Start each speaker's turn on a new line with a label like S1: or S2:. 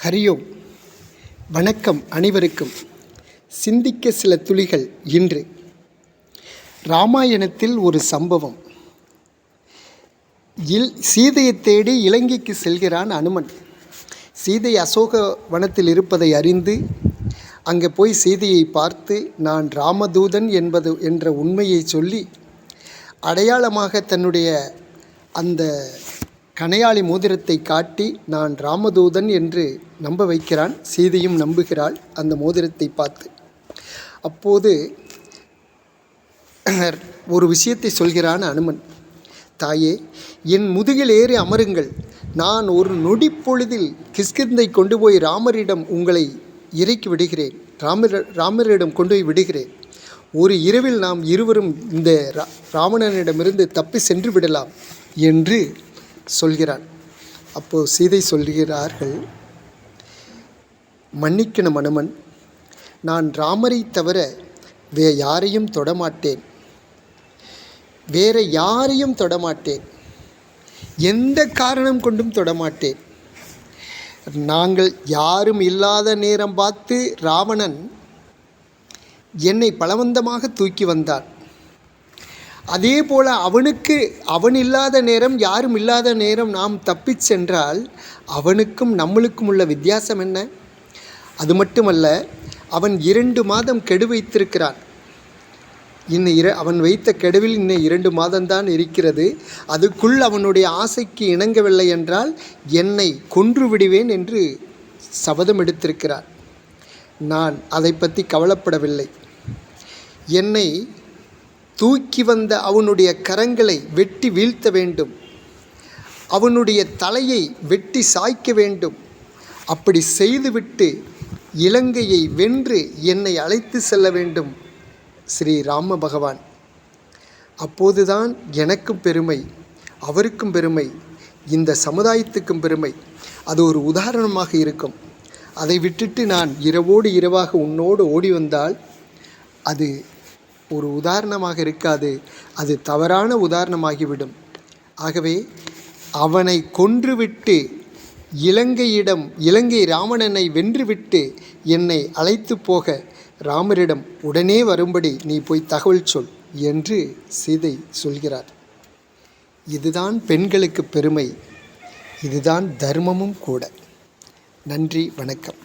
S1: ஹரியோம். வணக்கம் அனைவருக்கும். சிந்திக்க சில துளிகள். இன்று இராமாயணத்தில் ஒரு சம்பவம். சீதையை தேடி இலங்கைக்கு செல்கிறான் அனுமன். சீதை அசோக வனத்தில் இருப்பதை அறிந்து அங்கே போய் சீதையை பார்த்து நான் ராமதூதன் என்ற உண்மையை சொல்லி அடையாளமாக தன்னுடைய அந்த கணையாளி மோதிரத்தை காட்டி நான் ராமதூதன் என்று நம்ப வைக்கிறான். சீதையும் நம்புகிறாள் அந்த மோதிரத்தை பார்த்து. அப்போது ஒரு விஷயத்தை சொல்கிறான் அனுமன். தாயே, என் முதுகில் ஏறி அமருங்கள். நான் ஒரு நொடி பொழுதில் கிஷ்கிந்தை கொண்டு போய் ராமரிடம் உங்களை இறக்கி விடுகிறேன். ராமரிடம் கொண்டு போய் விடுகிறேன். ஒரு இரவில் நாம் இருவரும் இந்த ராவணனிடமிருந்து தப்பி சென்று விடலாம் என்று சொல்கிறான். அப்போது சீதை சொல்கிறார்கள், மன்னிக்கணும் அனுமன், நான் ராமரை தவிர யாரையும் தொடமாட்டேன். யாரையும் தொடமாட்டேன். எந்த காரணம் கொண்டும் தொடமாட்டேன். நாங்கள் யாரும் இல்லாத நேரம் பார்த்து ராவணன் என்னை பலவந்தமாக தூக்கி வந்தான். அதே போல் அவன் இல்லாத நேரம், யாரும் இல்லாத நேரம் நாம் தப்பிச் சென்றால் அவனுக்கும் நம்மளுக்கும் உள்ள வித்தியாசம் என்ன? அது மட்டுமல்ல, அவன் 2 மாதம் கெடு வைத்திருக்கிறான். அவன் வைத்த கெடுவில் இன்னும் 2 மாதம்தான் இருக்கிறது. அதுக்குள் அவனுடைய ஆசைக்கு இணங்கவில்லை என்றால் என்னை கொன்று விடுவேன் என்று சபதம் எடுத்திருக்கிறான். நான் அதை பற்றி கவலைப்படவில்லை. என்னை தூக்கி வந்த அவனுடைய கரங்களை வெட்டி வீழ்த்த வேண்டும். அவனுடைய தலையை வெட்டி சாய்க்க வேண்டும். அப்படி செய்துவிட்டு இலங்கையை வென்று என்னை அழைத்து செல்ல வேண்டும் ஸ்ரீ ராம பகவான். அப்போதுதான் எனக்கும் பெருமை, அவருக்கும் பெருமை, இந்த சமுதாயத்துக்கும் பெருமை. அது ஒரு உதாரணமாக இருக்கும். அதை விட்டுட்டு நான் இரவோடு இரவாக உன்னோடு ஓடி வந்தால் அது ஒரு உதாரணமாக இருக்காது. அது தவறான உதாரணமாகிவிடும். ஆகவே அவனை கொன்றுவிட்டு இலங்கை ராவணனை வென்றுவிட்டு என்னை அழைத்து போக ராமரிடம் உடனே வரும்படி நீ போய் தகவல் சொல் என்று சீதை சொல்கிறார். இதுதான் பெண்களுக்கு பெருமை. இதுதான் தர்மமும் கூட. நன்றி, வணக்கம்.